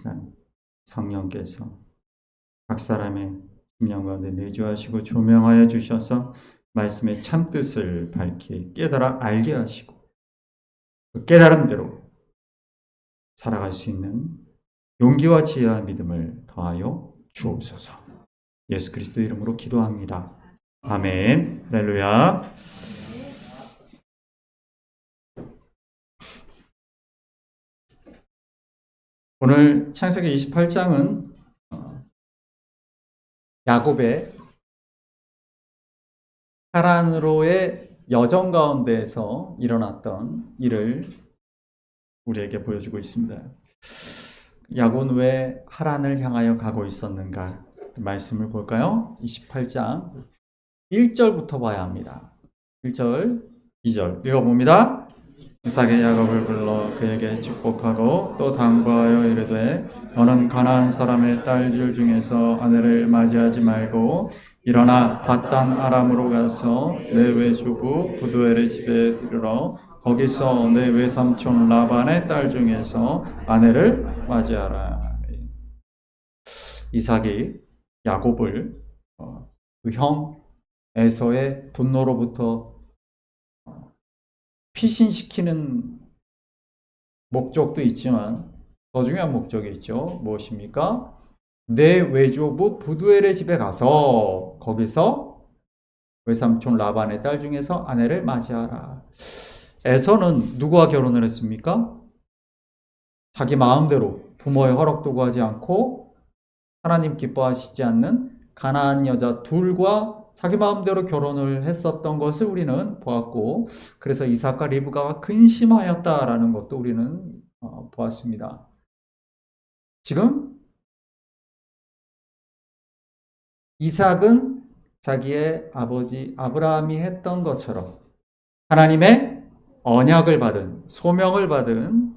시간 성령께서 각 사람의 심령 가운데 내주하시고 조명하여 주셔서 말씀의 참뜻을 밝히 깨달아 알게 하시고 그 깨달음대로 살아갈 수 있는 용기와 지혜와 믿음을 더하여 주옵소서. 예수 그리스도 이름으로 기도합니다. 아멘. 할렐루야. 오늘 창세기 28장은 야곱의 하란으로의 여정 가운데에서 일어났던 일을 우리에게 보여주고 있습니다. 야곱은 왜 하란을 향하여 가고 있었는가? 말씀을 볼까요? 28장 1절부터 봐야 합니다. 1절, 2절 읽어봅니다. 이삭이 야곱을 불러 그에게 축복하고 또 당부하여 이르되 너는 가나안 사람의 딸들 중에서 아내를 맞이하지 말고 일어나 밧단 아람으로 가서 내 외조부 부두엘의 집에 이르러 거기서 내 외삼촌 라반의 딸 중에서 아내를 맞이하라. 이삭이 야곱을 그 형 에서의 분노로부터 피신시키는 목적도 있지만 더 중요한 목적이 있죠. 무엇입니까? 내 외조부 부두엘의 집에 가서 거기서 외삼촌 라반의 딸 중에서 아내를 맞이하라. 에서는 누구와 결혼을 했습니까? 자기 마음대로 부모의 허락도 구하지 않고 하나님 기뻐하시지 않는 가나안 여자 둘과 자기 마음대로 결혼을 했었던 것을 우리는 보았고, 그래서 이삭과 리브가가 근심하였다라는 것도 우리는 보았습니다. 지금 이삭은 자기의 아버지 아브라함이 했던 것처럼 하나님의 언약을 받은, 소명을 받은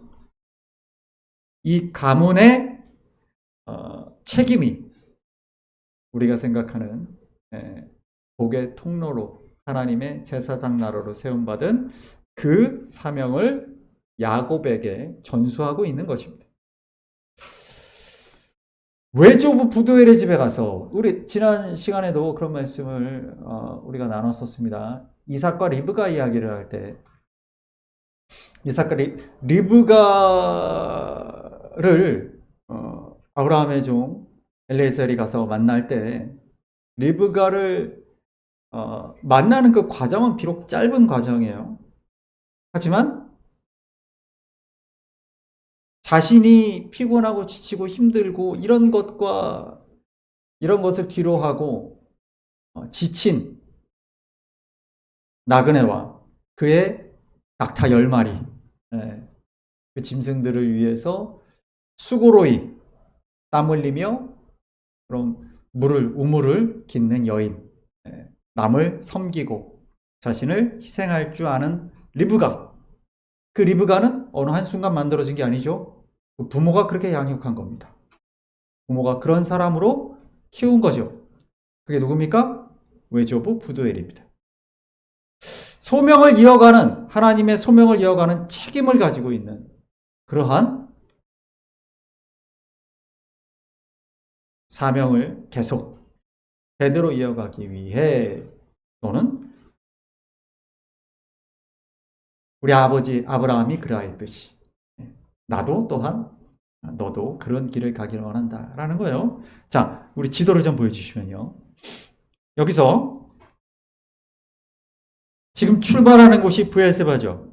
이 가문의 책임이 우리가 생각하는 복의 통로로 하나님의 제사장 나라로 세움받은 그 사명을 야곱에게 전수하고 있는 것입니다. 외조부 부두엘의 집에 가서 우리 지난 시간에도 그런 말씀을 우리가 나눴었습니다. 이삭과 리브가 이야기를 할 때 이삭과 리브가를 아브라함의 종 엘리에셀이 가서 만날 때 리브가를 만나는 그 과정은 비록 짧은 과정이에요. 하지만 자신이 피곤하고 지치고 힘들고 이런 것을 뒤로하고 지친 나그네와 그의 낙타 10마리, 그 짐승들을 위해서 수고로이 땀 흘리며 그럼 우물을 깃는 여인, 남을 섬기고 자신을 희생할 줄 아는 리브가. 그 리브가는 어느 한순간 만들어진 게 아니죠. 그 부모가 그렇게 양육한 겁니다. 부모가 그런 사람으로 키운 거죠. 그게 누굽니까? 외조부 부두엘입니다. 소명을 이어가는, 하나님의 소명을 이어가는 책임을 가지고 있는 그러한 사명을 계속 제대로 이어가기 위해 너는 우리 아버지 아브라함이 그러했듯이 나도 또한 너도 그런 길을 가기를 원한다라는 거예요. 자, 우리 지도를 좀 보여주시면요. 여기서 지금 출발하는 곳이 브엘세바죠.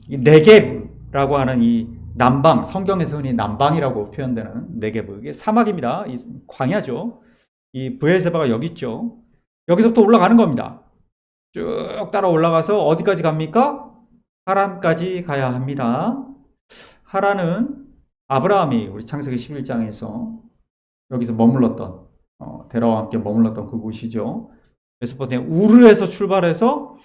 이 네겝이라고 하는 이 남방, 성경에서 흔히 남방이라고 표현되는 네겝, 이게 사막입니다. 이 광야죠. 이 브엘세바가 여기 있죠. 여기서부터 올라가는 겁니다. 쭉 따라 올라가서 어디까지 갑니까? 하란까지 가야 합니다. 하란은 아브라함이 우리 창세기 11장에서 여기서 머물렀던, 데라와 함께 머물렀던 그곳이죠. 메소포타미아 우르에서 출발해서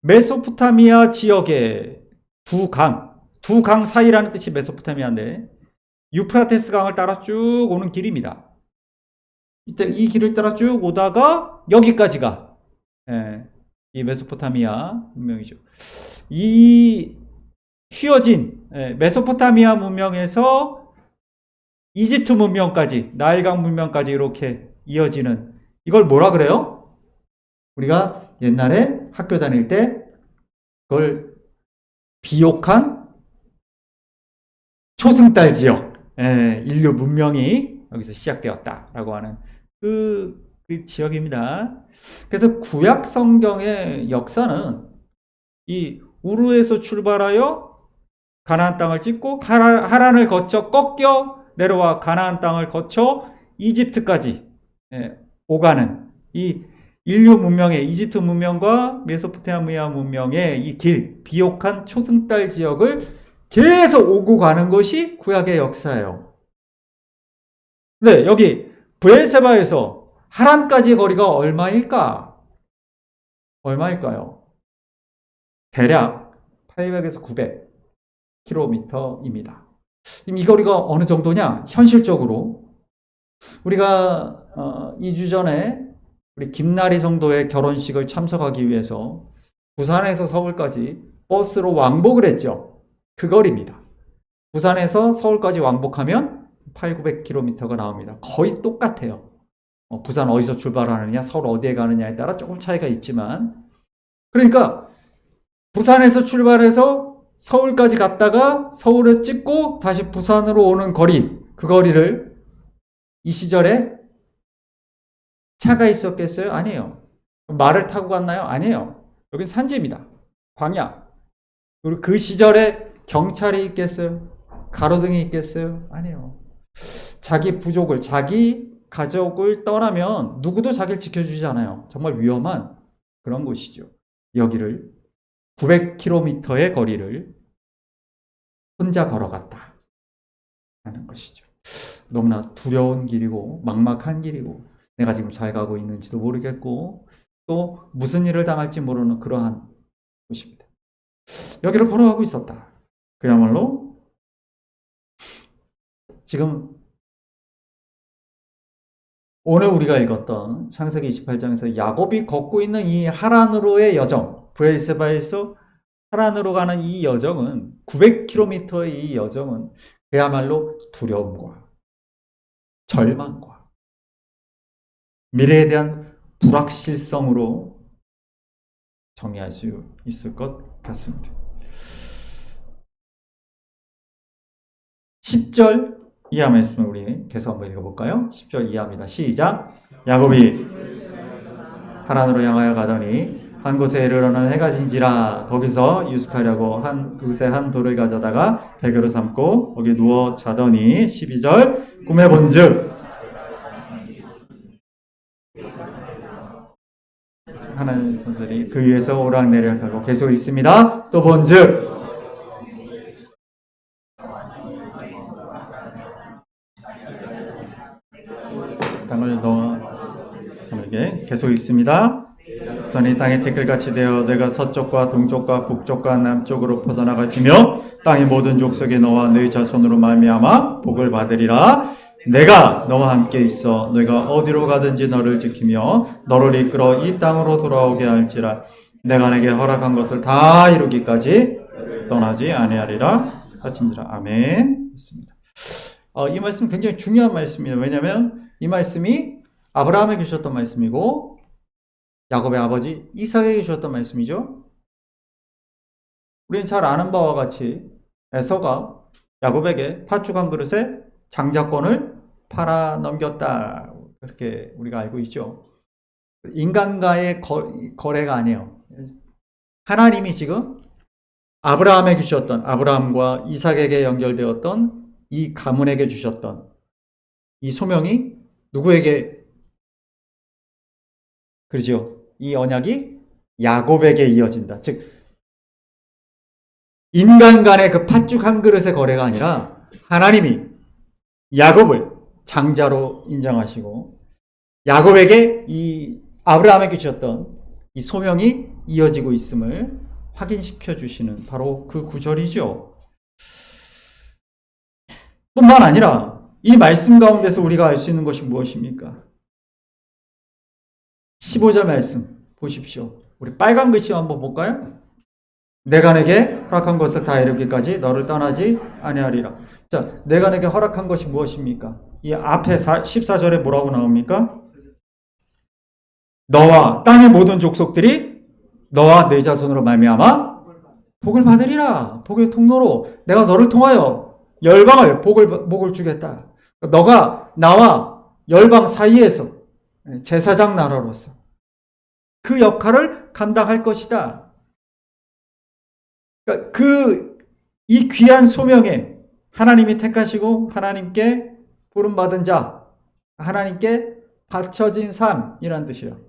메소포타미아 지역의 두 강 사이라는 뜻이 메소포타미아인데 유프라테스 강을 따라 쭉 오는 길입니다. 이때 이 길을 따라 쭉 오다가 여기까지가 이 메소포타미아 문명이죠. 이 휘어진 메소포타미아 문명에서 이집트 문명까지, 나일강 문명까지 이렇게 이어지는, 이걸 뭐라 그래요? 우리가 옛날에 학교 다닐 때 그걸 비옥한 초승달 지역, 인류 문명이 여기서 시작되었다라고 하는 그 지역입니다. 그래서 구약 성경의 역사는 이 우르에서 출발하여 가나안 땅을 찍고 하란을 거쳐 꺾여 내려와 가나안 땅을 거쳐 이집트까지 오가는 이 인류 문명의, 이집트 문명과 메소포타미아 문명의 이 길, 비옥한 초승달 지역을 계속 오고 가는 것이 구약의 역사예요. 네, 여기 브엘세바에서 하란까지의 거리가 얼마일까? 얼마일까요? 대략 800에서 900km입니다. 이 거리가 어느 정도냐? 현실적으로 우리가 2주 전에 우리 김나리 성도의 결혼식을 참석하기 위해서 부산에서 서울까지 버스로 왕복을 했죠. 그 거리입니다. 부산에서 서울까지 왕복하면 800-900km가 나옵니다. 거의 똑같아요. 부산 어디서 출발하느냐, 서울 어디에 가느냐에 따라 조금 차이가 있지만, 그러니까 부산에서 출발해서 서울까지 갔다가 서울을 찍고 다시 부산으로 오는 거리, 그 거리를 이 시절에 차가 있었겠어요? 아니에요. 말을 타고 갔나요? 아니에요. 여긴 산지입니다. 광야. 그리고 그 시절에 경찰이 있겠어요? 가로등이 있겠어요? 아니에요. 자기 부족을, 자기 가족을 떠나면 누구도 자기를 지켜주지 않아요. 정말 위험한 그런 곳이죠. 여기를 900km의 거리를 혼자 걸어갔다 하는 것이죠. 너무나 두려운 길이고 막막한 길이고 내가 지금 잘 가고 있는지도 모르겠고 또 무슨 일을 당할지 모르는 그러한 곳입니다. 여기를 걸어가고 있었다. 그야말로 지금 오늘 우리가 읽었던 창세기 28장에서 야곱이 걷고 있는 이 하란으로의 여정, 브엘세바에서 하란으로 가는 이 여정은 900km의 이 여정은 그야말로 두려움과 절망과 미래에 대한 불확실성으로 정리할 수 있을 것 같습니다. 10절 이하 말씀을 우리 계속 한번 읽어볼까요? 10절 이하입니다. 시작. 야곱이 하란으로 향하여 가더니 한 곳에 이르러는 해가 진지라 거기서 유숙하려고 그곳에 한 돌을 가져다가 베개로 삼고 거기 누워 자더니 12절 꿈에 본즉 하나님 선생이 그 위에서 오락내리락하고 계속 있습니다. 또 본즉 땅을 넣어 선에게 계속 있습니다. 선이 땅의 티끌같이 되어 내가 서쪽과 동쪽과 북쪽과 남쪽으로 퍼져나갈지며 땅의 모든 족속에 너와 너희 자손으로 말미암아 복을 받으리라. 내가 너와 함께 있어 너희가 어디로 가든지 너를 지키며 너를 이끌어 이 땅으로 돌아오게 할지라. 내가 내게 허락한 것을 다 이루기까지 떠나지 아니하리라 하신지라. 아멘. 있습니다. 이 말씀 굉장히 중요한 말씀이에요. 왜냐하면 이 말씀이 아브라함에게 주셨던 말씀이고 야곱의 아버지 이삭에게 주셨던 말씀이죠. 우리는 잘 아는 바와 같이 에서가 야곱에게 팥죽 한 그릇에 장자권을 팔아 넘겼다. 그렇게 우리가 알고 있죠. 인간과의 거래가 아니에요. 하나님이 지금 아브라함에게 주셨던, 아브라함과 이삭에게 연결되었던 이 가문에게 주셨던 이 소명이 누구에게, 그렇죠? 이 언약이 야곱에게 이어진다. 즉 인간 간의 그 팥죽 한 그릇의 거래가 아니라 하나님이 야곱을 장자로 인정하시고 야곱에게 이 아브라함에게 주셨던 이 소명이 이어지고 있음을 확인시켜 주시는 바로 그 구절이죠. 뿐만 아니라 이 말씀 가운데서 우리가 알 수 있는 것이 무엇입니까? 15절 말씀 보십시오. 우리 빨간 글씨 한번 볼까요? 내가 내게 허락한 것을 다 이루기까지 너를 떠나지 아니하리라. 자, 내가 내게 허락한 것이 무엇입니까? 이 앞에 14절에 뭐라고 나옵니까? 너와 땅의 모든 족속들이 너와 내 자손으로 말미암아 복을 받으리라. 복의 통로로 내가 너를 통하여 열방을 복을 주겠다. 너가 나와 열방 사이에서 제사장 나라로서 그 역할을 감당할 것이다. 그러니까 이 귀한 소명에 하나님이 택하시고 하나님께 부름받은 자, 하나님께 바쳐진 삶이란 뜻이에요.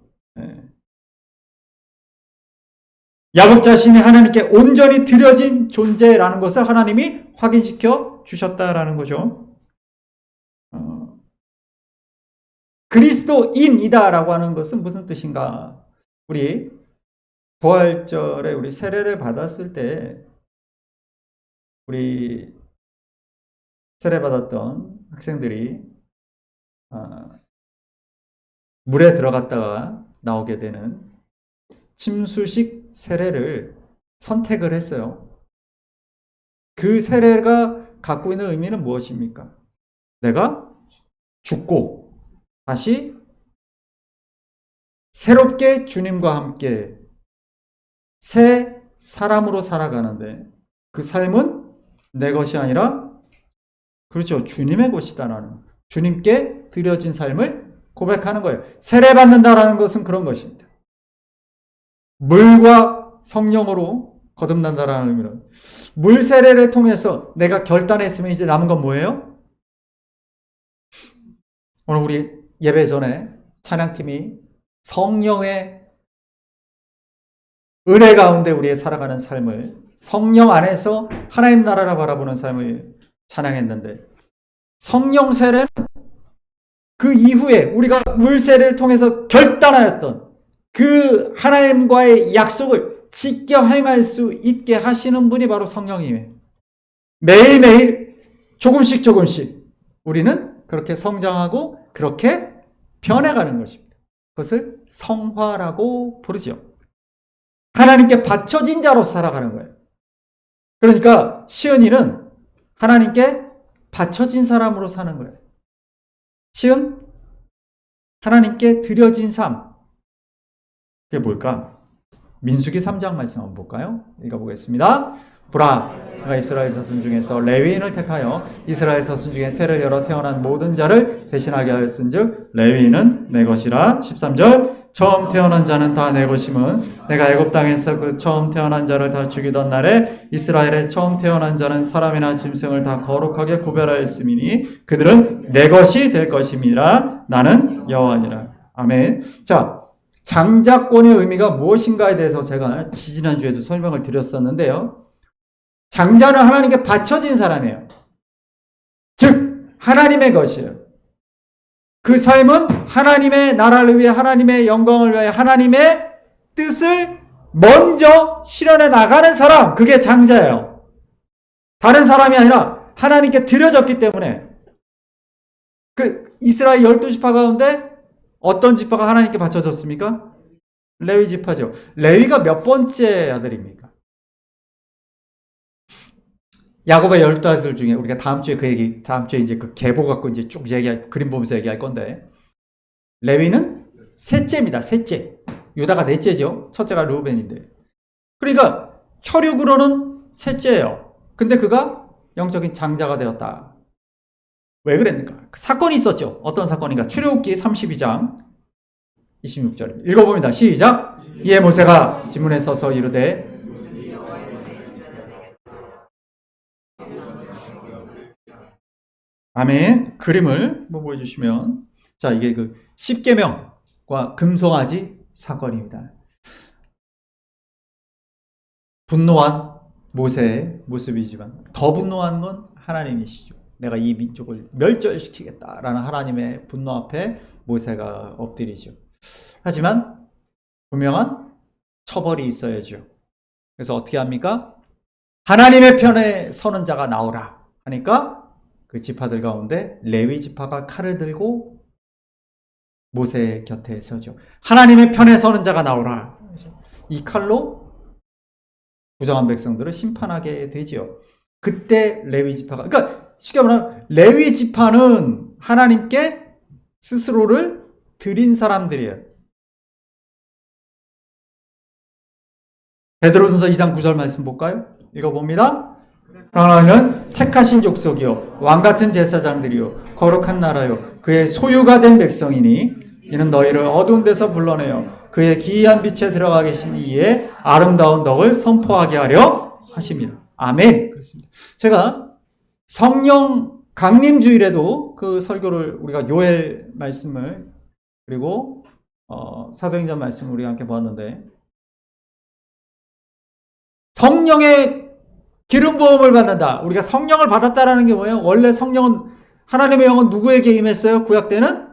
야곱 자신이 하나님께 온전히 드려진 존재라는 것을 하나님이 확인시켜 주셨다라는 거죠. 그리스도인이다라고 하는 것은 무슨 뜻인가? 우리 부활절에 우리 세례를 받았을 때 우리 세례 받았던 학생들이 물에 들어갔다가 나오게 되는 침수식 세례를 선택을 했어요. 그 세례가 갖고 있는 의미는 무엇입니까? 내가 죽고 다시 새롭게 주님과 함께 새 사람으로 살아가는데 그 삶은 내 것이 아니라 그렇죠. 주님의 것이다라는 주님께 드려진 삶을 고백하는 거예요. 세례받는다라는 것은 그런 것입니다. 물과 성령으로 거듭난다라는 의미는 물 세례를 통해서 내가 결단했으면 이제 남은 건 뭐예요? 오늘 우리 예배 전에 찬양팀이 성령의 은혜 가운데 우리의 살아가는 삶을 성령 안에서 하나님 나라를 바라보는 삶을 찬양했는데 성령 세례는 그 이후에 우리가 물 세례를 통해서 결단하였던 그 하나님과의 약속을 지켜 행할 수 있게 하시는 분이 바로 성령이에요. 매일매일 조금씩 우리는 그렇게 성장하고 그렇게 변해가는 것입니다. 그것을 성화라고 부르죠. 하나님께 바쳐진 자로 살아가는 거예요. 그러니까 시은이는 하나님께 바쳐진 사람으로 사는 거예요. 시은 하나님께 드려진 삶. 그게 뭘까? 민수기 3장 말씀 한번 볼까요? 읽어보겠습니다. 보라, 내가 이스라엘 자손 중에서 레위인을 택하여 이스라엘 자손 중에 태를 열어 태어난 모든 자를 대신하게 하였은즉 레위인은 내 것이라. 13절 처음 태어난 자는 다 내 것임은 내가 애굽 땅에서 그 처음 태어난 자를 다 죽이던 날에 이스라엘의 처음 태어난 자는 사람이나 짐승을 다 거룩하게 구별하였음이니 그들은 내 것이 될 것임이라. 나는 여호와니라. 아멘. 자, 장자권의 의미가 무엇인가에 대해서 제가 지지난주에도 설명을 드렸었는데요. 장자는 하나님께 바쳐진 사람이에요. 즉 하나님의 것이에요. 그 삶은 하나님의 나라를 위해 하나님의 영광을 위해 하나님의 뜻을 먼저 실현해 나가는 사람, 그게 장자예요. 다른 사람이 아니라 하나님께 드려졌기 때문에 그 이스라엘 12지파 가운데 어떤 지파가 하나님께 바쳐졌습니까? 레위 지파죠. 레위가 몇 번째 아들입니까? 야곱의 12아들 중에 우리가 다음 주에 다음 주에 이제 그 계보 갖고 이제 쭉 그림 보면서 얘기할 건데, 레위는 셋째입니다. 셋째. 유다가 넷째죠. 첫째가 르우벤인데. 그러니까 혈육으로는 셋째예요. 근데 그가 영적인 장자가 되었다. 왜 그랬는가? 사건이 있었죠. 어떤 사건인가? 출애굽기 32장 26절 읽어봅니다. 시작. 이에 모세가 지문에 서서 이르되 아멘. 그림을 보여주시면, 자, 이게 그 십계명과 금송아지 사건입니다. 분노한 모세의 모습이지만 더 분노한 건 하나님이시죠. 내가 이 민족을 멸절시키겠다라는 하나님의 분노 앞에 모세가 엎드리죠. 하지만 분명한 처벌이 있어야죠. 그래서 어떻게 합니까? 하나님의 편에 서는 자가 나오라 하니까 그 지파들 가운데 레위 지파가 칼을 들고 모세 곁에 서죠. 하나님의 편에 서는 자가 나오라. 이 칼로 부정한 백성들을 심판하게 되지요. 그때 레위 지파가, 그러니까 쉽게 말하면 레위 지파는 하나님께 스스로를 드린 사람들이에요. 베드로전서 2장 9절 말씀 볼까요? 읽어봅니다. 그러나 너희는 택하신 족속이요 왕같은 제사장들이요 거룩한 나라요 그의 소유가 된 백성이니 이는 너희를 어두운 데서 불러내어 그의 기이한 빛에 들어가 계신 이의 아름다운 덕을 선포하게 하려 하십니다. 아멘. 그렇습니다. 제가 성령 강림주일에도 그 설교를 우리가 요엘 말씀을 그리고 사도행전 말씀을 우리가 함께 보았는데 성령의 기름 부음을 받는다. 우리가 성령을 받았다라는 게 뭐예요? 원래 성령은 하나님의 영은 누구에게 임했어요? 구약 때는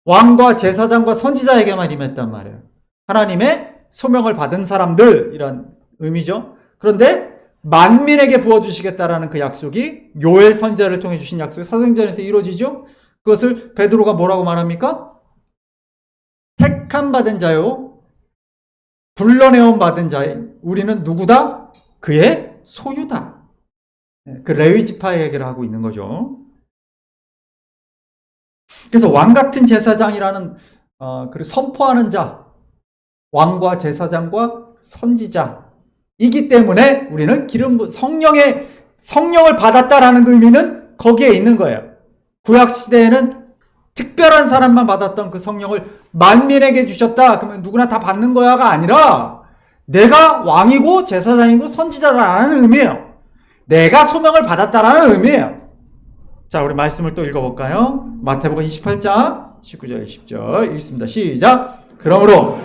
왕과 제사장과 선지자에게만 임했단 말이에요. 하나님의 소명을 받은 사람들 이런 의미죠. 그런데 만민에게 부어주시겠다라는 그 약속이 요엘 선지자를 통해 주신 약속이 사도행전에서 이루어지죠. 그것을 베드로가 뭐라고 말합니까? 택함 받은 자요 불러내온 받은 자인 우리는 누구다? 그의 소유다. 그 레위 지파 얘기를 하고 있는 거죠. 그래서 왕 같은 제사장이라는 그리고 선포하는 자, 왕과 제사장과 선지자이기 때문에 우리는 성령을 받았다라는 의미는 거기에 있는 거예요. 구약 시대에는 특별한 사람만 받았던 그 성령을 만민에게 주셨다. 그러면 누구나 다 받는 거야가 아니라 내가 왕이고 제사장이고 선지자라는 의미예요. 내가 소명을 받았다라는 의미예요. 자, 우리 말씀을 또 읽어볼까요? 마태복음 28장 19절 20절 읽습니다. 시작. 그러므로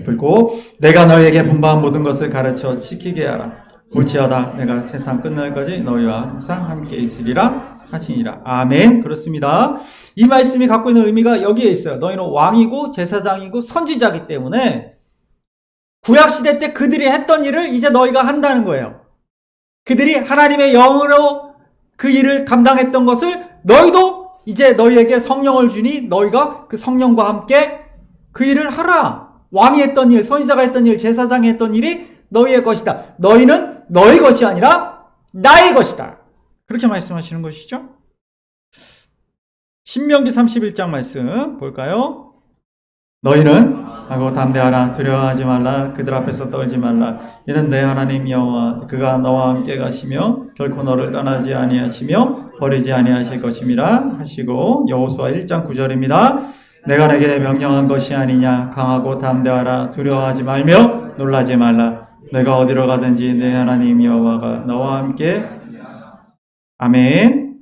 불고 내가 너희에게 분부한 모든 것을 가르쳐 지키게 하라. 볼지어다 내가 세상 끝날까지 너희와 항상 함께 있으리라 하시니라. 아멘. 그렇습니다. 이 말씀이 갖고 있는 의미가 여기에 있어요. 너희는 왕이고 제사장이고 선지자이기 때문에 구약시대 때 그들이 했던 일을 이제 너희가 한다는 거예요. 그들이 하나님의 영으로 그 일을 감당했던 것을 너희도 이제 너희에게 성령을 주니 너희가 그 성령과 함께 그 일을 하라. 왕이 했던 일, 선지자가 했던 일, 제사장이 했던 일이 너희의 것이다. 너희는 너희 것이 아니라 나의 것이다. 그렇게 말씀하시는 것이죠. 신명기 31장 말씀 볼까요? 너희는 하고 담대하라. 두려워하지 말라. 그들 앞에서 떨지 말라. 이는 내 하나님 여호와 그가 너와 함께 가시며 결코 너를 떠나지 아니하시며 버리지 아니하실 것임이라 하시고 여호수아 1장 9절입니다. 내가 내게 명령한 것이 아니냐. 강하고 담대하라. 두려워하지 말며 놀라지 말라. 내가 어디로 가든지 내 하나님 여호와가 너와 함께. 아멘.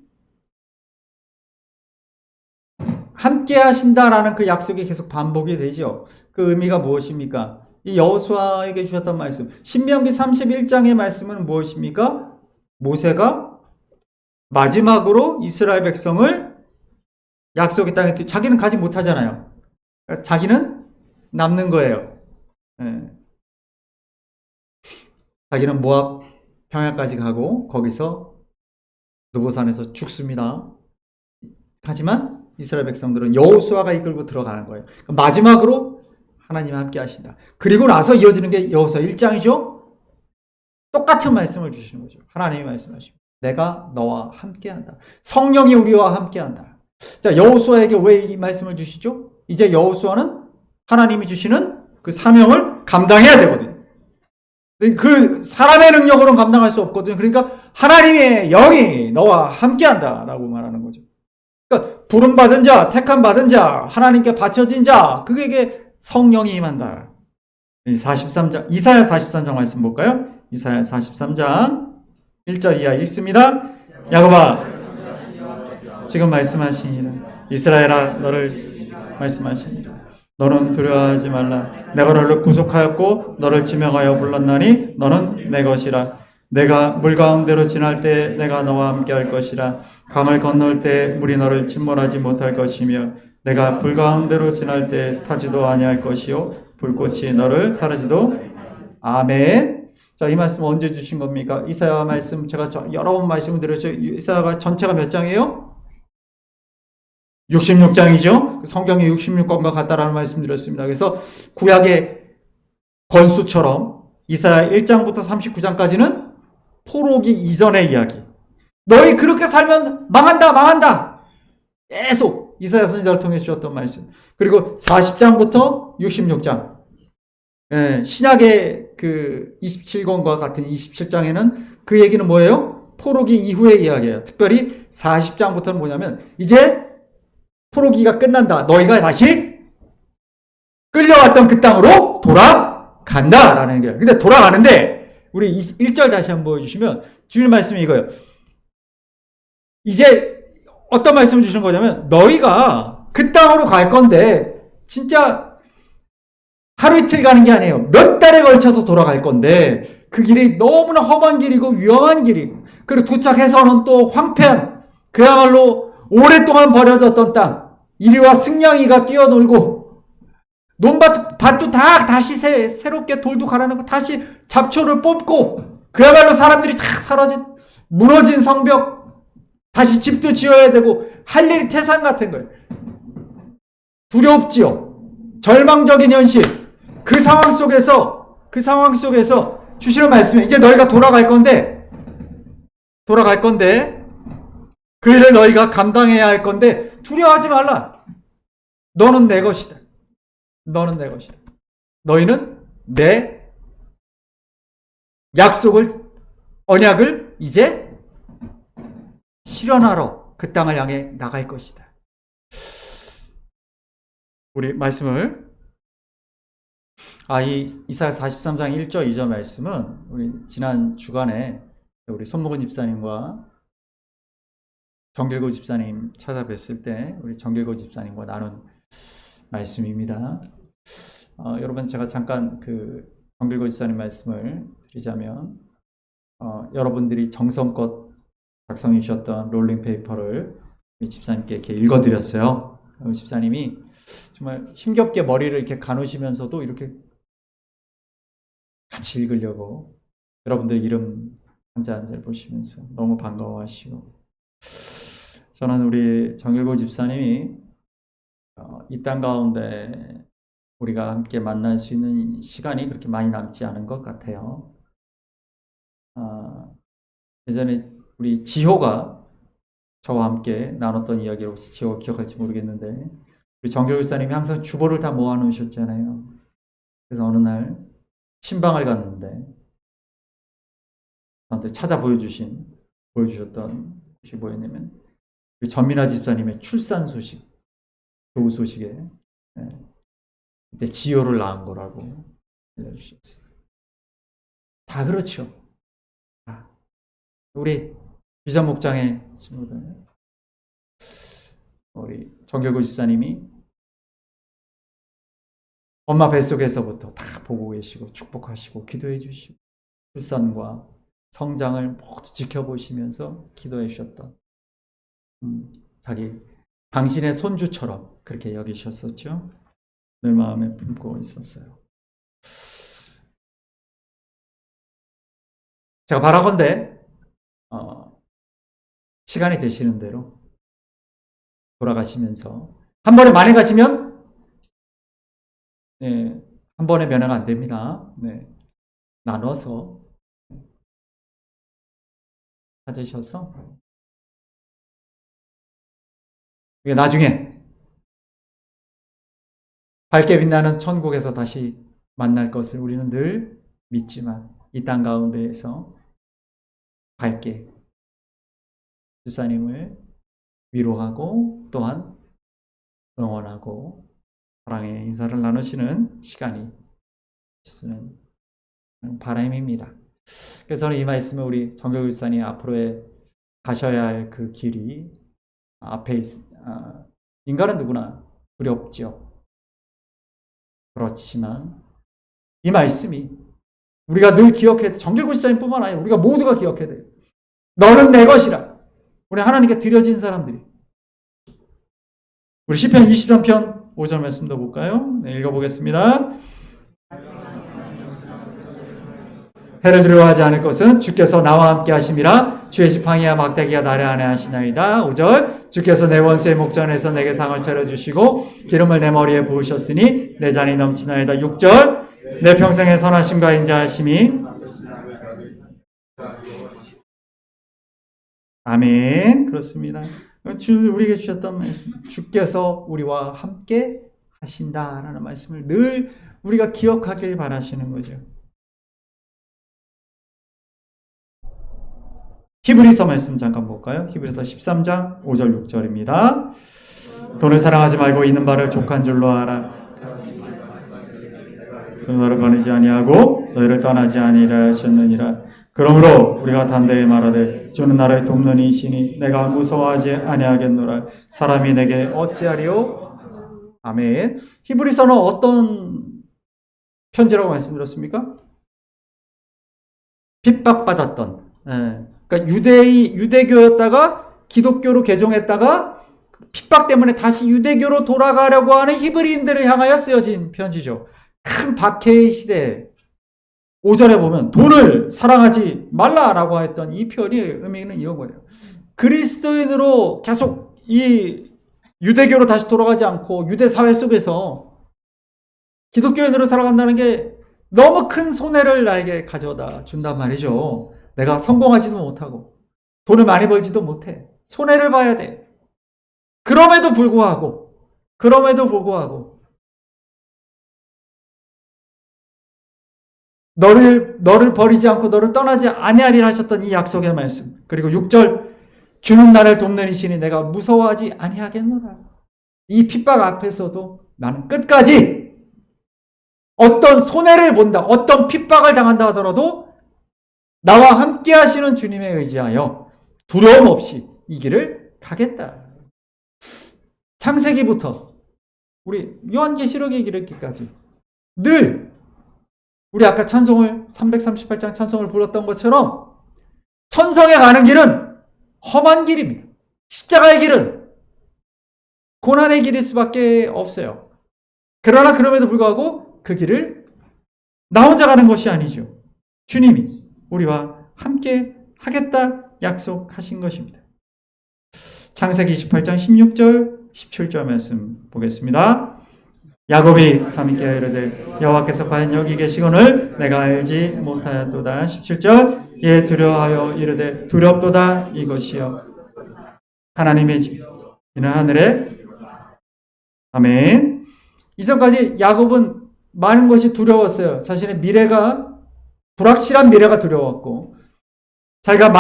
함께 하신다라는 그 약속이 계속 반복이 되죠. 그 의미가 무엇입니까? 이 여호수아에게 주셨던 말씀. 신명기 31장의 말씀은 무엇입니까? 모세가 마지막으로 이스라엘 백성을 약속의 땅에 자기는 가지 못하잖아요. 그러니까 자기는 남는 거예요. 네. 자기는 모압 평야까지 가고 거기서 느보산에서 죽습니다. 하지만 이스라엘 백성들은 여호수아가 이끌고 들어가는 거예요. 그러니까 마지막으로 하나님이 함께 하신다. 그리고 나서 이어지는 게 여호수아 1장이죠. 똑같은 말씀을 주시는 거죠. 하나님이 말씀하십니다. 내가 너와 함께 한다. 성령이 우리와 함께 한다. 자, 여호수아에게 왜 이 말씀을 주시죠? 이제 여호수아는 하나님이 주시는 그 사명을 감당해야 되거든요. 그 사람의 능력으로는 감당할 수 없거든요. 그러니까 하나님의 영이 너와 함께 한다라고 말하는 거죠. 그러니까 부름받은 자, 택함 받은 자, 하나님께 바쳐진 자, 그에게 성령이 임한다. 43장, 이사야 43장 말씀 볼까요? 이사야 43장 1절 이하 읽습니다. 야곱아, 지금 말씀하시니라. 이스라엘아, 너를 말씀하시니라. 너는 두려워하지 말라. 내가 너를 구속하였고 너를 지명하여 불렀나니 너는 내 것이라. 내가 물 가운데로 지날 때 내가 너와 함께 할 것이라. 강을 건널 때 물이 너를 침몰하지 못할 것이며 내가 불 가운데로 지날 때 타지도 아니할 것이요 불꽃이 너를 사르지도. 아멘. 자, 이 말씀 언제 주신 겁니까? 이사야 말씀 제가 여러 번 말씀을 드렸죠. 이사야가 전체가 몇 장이에요? 66장이죠. 성경이 66권과 같다라는 말씀드렸습니다. 그래서 구약의 건수처럼 이사야 1장부터 39장까지는 포로기 이전의 이야기. 너희 그렇게 살면 망한다, 망한다. 계속 이사야 선지자를 통해 주셨던 말씀. 그리고 40장부터 66장. 신약의 그 27권과 같은 27장에는 그 얘기는 뭐예요? 포로기 이후의 이야기예요. 특별히 40장부터는 뭐냐면 이제 포로기가 끝난다. 너희가 다시 끌려왔던 그 땅으로 돌아간다라는 거예요. 근데 돌아가는데 우리 1절 다시 한번 보여주시면 주님 말씀이 이거예요. 이제 어떤 말씀을 주시는 거냐면 너희가 그 땅으로 갈 건데 진짜 하루 이틀 가는 게 아니에요. 몇 달에 걸쳐서 돌아갈 건데 그 길이 너무나 험한 길이고 위험한 길이고 그리고 도착해서는 또 황폐한 그야말로 오랫동안 버려졌던 땅 이리와 승냥이가 뛰어놀고 밭도 다 다시 새롭게 돌도 갈아놓고 다시 잡초를 뽑고 그야말로 사람들이 다 사라진 무너진 성벽 다시 집도 지어야 되고 할 일이 태산 같은 거예요. 두렵지요. 절망적인 현실. 그 상황 속에서 주시는 말씀이 이제 너희가 돌아갈 건데 그 일을 너희가 감당해야 할 건데 두려워하지 말라. 너는 내 것이다. 너희는 내 언약을 이제 실현하러 그 땅을 향해 나갈 것이다. 우리 말씀을 이사야 43장 1절 2절 말씀은 우리 지난 주간에 우리 손목은 집사님과 정길고 집사님 찾아뵀을 때 우리 정길고 집사님과 나눈 말씀입니다. 여러분 제가 잠깐 그 정길고 집사님 말씀을 드리자면 여러분들이 정성껏 작성해 주셨던 롤링 페이퍼를 집사님께 이렇게 읽어드렸어요. 집사님이 정말 힘겹게 머리를 이렇게 가누시면서도 이렇게 같이 읽으려고 여러분들 이름 한자 한자 보시면서 너무 반가워하시고 저는 우리 정일고 집사님이 이 땅 가운데 우리가 함께 만날 수 있는 시간이 그렇게 많이 남지 않은 것 같아요. 예전에 우리 지호가 저와 함께 나눴던 이야기를 혹시 지호가 기억할지 모르겠는데 우리 정일고 집사님이 항상 주보를 다 모아놓으셨잖아요. 그래서 어느 날 신방을 갔는데 저한테 보여주셨던 것이 뭐였냐면 우리 전민아 집사님의 출산 소식, 교우 소식에 그때 지효를 낳은 거라고 알려주셨어요. 다 그렇죠. 우리 비전 목장의 친구들, 우리 정결고 집사님이 엄마 뱃속에서부터 다 보고 계시고 축복하시고 기도해 주시고 출산과 성장을 모두 지켜보시면서 기도해 주셨던 당신의 손주처럼 그렇게 여기셨었죠. 늘 마음에 품고 있었어요. 제가 바라건대 시간이 되시는 대로 돌아가시면서 한 번에 많이 가시면 한 번에 면회가 안 됩니다. 나눠서 찾으셔서 나중에 밝게 빛나는 천국에서 다시 만날 것을 우리는 늘 믿지만 이 땅 가운데에서 밝게 집사님을 위로하고 또한 응원하고 사랑의 인사를 나누시는 시간이 있으면 바람입니다. 그래서 저는 이 말씀을 우리 정교육 집사님 앞으로의 가셔야 할 그 길이 앞에 인간은 누구나 두렵죠. 그렇지만 이 말씀이 우리가 늘 기억해야 돼. 정길고 집사님뿐만 아니라 우리가 모두가 기억해야 돼요. 너는 내 것이라. 우리 하나님께 드려진 사람들이. 우리 시편 23편 5절 말씀도 볼까요? 읽어보겠습니다. 해를 두려워하지 않을 것은 주께서 나와 함께 하심이라. 주의 지팡이와 막대기가 나를 안위하시나이다. 5절 주께서 내 원수의 목전에서 내게 상을 차려주시고 기름을 내 머리에 부으셨으니 내 잔이 넘치나이다. 6절 내 평생의 선하심과 인자하심이 아멘. 그렇습니다. 우리에게 주셨던 말씀, 주께서 우리와 함께 하신다라는 말씀을 늘 우리가 기억하길 바라시는 거죠. 히브리서 말씀 잠깐 볼까요? 히브리서 13장 5절 6절입니다. 돈을 사랑하지 말고 있는 바를 족한 줄로 알아. 그 너를 거느지 아니하고 너희를 떠나지 아니하라 하셨느니라. 그러므로 우리가 담대히 말하되 주는 나를 돕는 이시니 내가 무서워하지 아니하겠노라. 사람이 내게 어찌하리요? 아멘. 히브리서는 어떤 편지라고 말씀드렸습니까? 핍박받았던, 그러니까 유대교였다가 기독교로 개종했다가 핍박 때문에 다시 유대교로 돌아가려고 하는 히브리인들을 향하여 쓰여진 편지죠. 큰 박해의 시대에 5절에 보면 돈을 사랑하지 말라라고 했던 이 표현의 의미는 이런 거예요. 그리스도인으로 계속 이 유대교로 다시 돌아가지 않고 유대 사회 속에서 기독교인으로 살아간다는 게 너무 큰 손해를 나에게 가져다 준단 말이죠. 내가 성공하지도 못하고 돈을 많이 벌지도 못해. 손해를 봐야 돼. 그럼에도 불구하고 너를 버리지 않고 너를 떠나지 아니하리라 하셨던 이 약속의 말씀. 그리고 6절 주는 나를 돕는 이시니 내가 무서워하지 아니하겠노라. 이 핍박 앞에서도 나는 끝까지 어떤 손해를 본다, 어떤 핍박을 당한다 하더라도 나와 함께 하시는 주님에 의지하여 두려움 없이 이 길을 가겠다. 창세기부터 우리 요한계시록에 이르기까지 늘 우리 아까 찬송을 338장 찬송을 불렀던 것처럼 천성에 가는 길은 험한 길입니다. 십자가의 길은 고난의 길일 수밖에 없어요. 그러나 그럼에도 불구하고 그 길을 나 혼자 가는 것이 아니죠. 주님이 우리와 함께 하겠다 약속하신 것입니다. 창세기 28장 16절 17절 말씀 보겠습니다. 야곱이 잠있게 이르되 여호와께서 과연 여기 계시거늘 내가 알지 못하였도다. 17절 예 두려워하여 이르되 두렵도다 이것이요 하나님의 집 이는 하늘에 아멘. 이전까지 야곱은 많은 것이 두려웠어요. 자신의 미래가 불확실한 미래가 두려웠고 자기가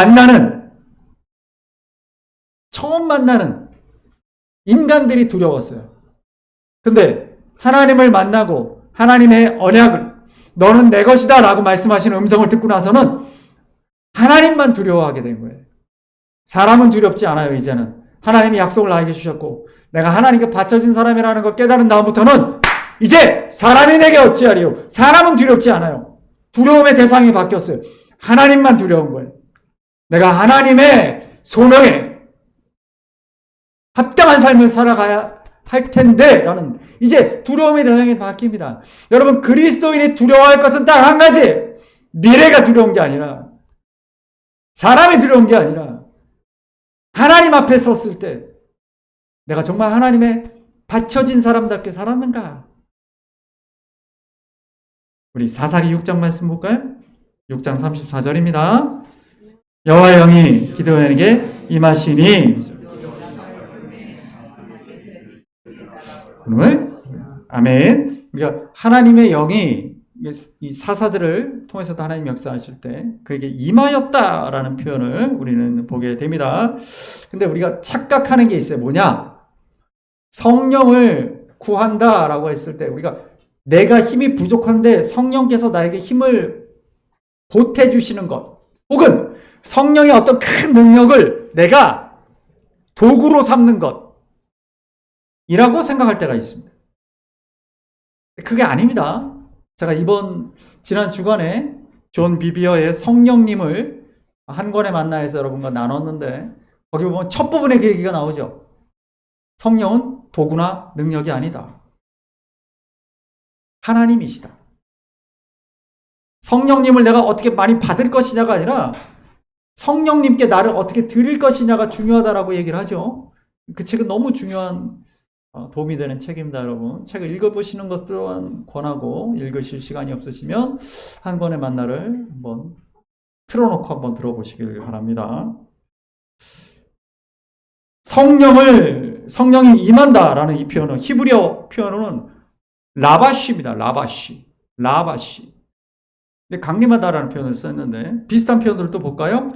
처음 만나는 인간들이 두려웠어요. 근데 하나님을 만나고 하나님의 언약을 너는 내 것이다 라고 말씀하시는 음성을 듣고 나서는 하나님만 두려워하게 된 거예요. 사람은 두렵지 않아요. 이제는 하나님이 약속을 나에게 주셨고 내가 하나님께 바쳐진 사람이라는 걸 깨달은 다음부터는 이제 사람이 내게 어찌하리요. 사람은 두렵지 않아요. 두려움의 대상이 바뀌었어요. 하나님만 두려운 거예요. 내가 하나님의 소명에 합당한 삶을 살아가야 할 텐데 라는 이제 두려움의 대상이 바뀝니다. 여러분 그리스도인이 두려워할 것은 딱 한 가지. 미래가 두려운 게 아니라 사람이 두려운 게 아니라 하나님 앞에 섰을 때 내가 정말 하나님의 바쳐진 사람답게 살았는가. 우리 사사기 6장 말씀 볼까요? 6장 34절입니다. 여호와의 영이 기드온에게 임하시니 아멘. 우리가 하나님의 영이 이 사사들을 통해서도 하나님 역사하실 때 그에게 임하였다라는 표현을 우리는 보게 됩니다. 근데 우리가 착각하는 게 있어요. 뭐냐? 성령을 구한다라고 했을 때 우리가 내가 힘이 부족한데 성령께서 나에게 힘을 보태주시는 것 혹은 성령의 어떤 큰 능력을 내가 도구로 삼는 것 이라고 생각할 때가 있습니다. 그게 아닙니다. 제가 지난 주간에 존 비비어의 성령님을 한 권에 만나서 여러분과 나눴는데 거기 보면 첫 부분에 그 얘기가 나오죠. 성령은 도구나 능력이 아니다. 하나님이시다. 성령님을 내가 어떻게 많이 받을 것이냐가 아니라 성령님께 나를 어떻게 드릴 것이냐가 중요하다라고 얘기를 하죠. 그 책은 너무 중요한 도움이 되는 책입니다, 여러분. 책을 읽어보시는 것 또한 권하고, 읽으실 시간이 없으시면 한 권의 만나를 한번 틀어놓고 한번 들어보시길 바랍니다. 성령이 임한다라는 이 표현은, 히브리어 표현은 라바시입니다. 라바시. 근데 강림하다라는 표현을 썼는데, 비슷한 표현들을 또 볼까요?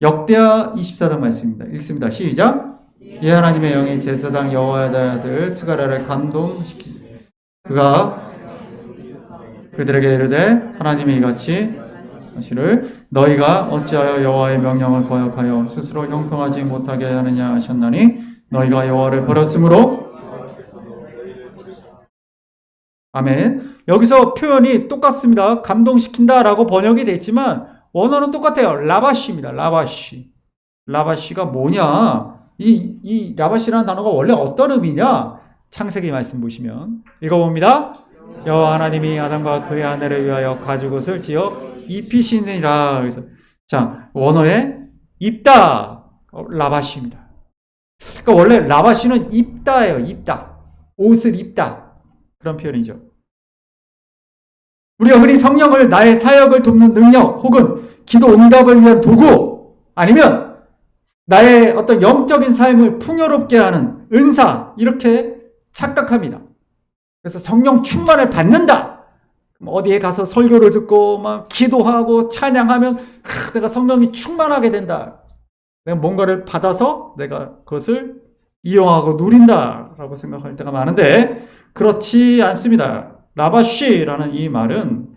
역대하 24장 말씀입니다. 읽습니다. 시작. 예 하나님의 영이 제사장 여호와의 아들 스가랴를 감동시키니 그가 그들에게 이르되 하나님이 이같이 하시를 너희가 어찌하여 여호와의 명령을 거역하여 스스로 형통하지 못하게 하느냐 하셨나니 너희가 여호와를 버렸으므로. 아멘. 여기서 표현이 똑같습니다. 감동시킨다라고 번역이 됐지만 원어는 똑같아요. 라바시입니다. 라바시가 뭐냐? 이 라바시라는 단어가 원래 어떤 의미냐? 창세기 말씀 보시면 읽어봅니다. 여호와 하나님이 아담과 그의 아내를 위하여 가죽옷을 지어 입히시니라. 그래서 자, 원어에 입다 라바시입니다. 그러니까 원래 라바시는 입다예요. 입다. 옷을 입다. 그런 표현이죠. 우리가 흔히 성령을 나의 사역을 돕는 능력 혹은 기도 응답을 위한 도구 아니면 나의 어떤 영적인 삶을 풍요롭게 하는 은사 이렇게 착각합니다. 그래서 성령 충만을 받는다. 어디에 가서 설교를 듣고 막 기도하고 찬양하면 내가 성령이 충만하게 된다. 내가 뭔가를 받아서 내가 그것을 이용하고 누린다라고 생각할 때가 많은데 그렇지 않습니다. 라바시라는 이 말은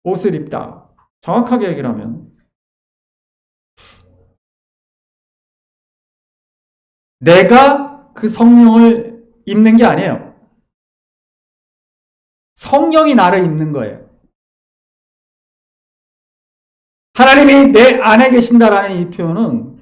옷을 입다. 정확하게 얘기를 하면 내가 그 성령을 입는 게 아니에요. 성령이 나를 입는 거예요. 하나님이 내 안에 계신다라는 이 표현은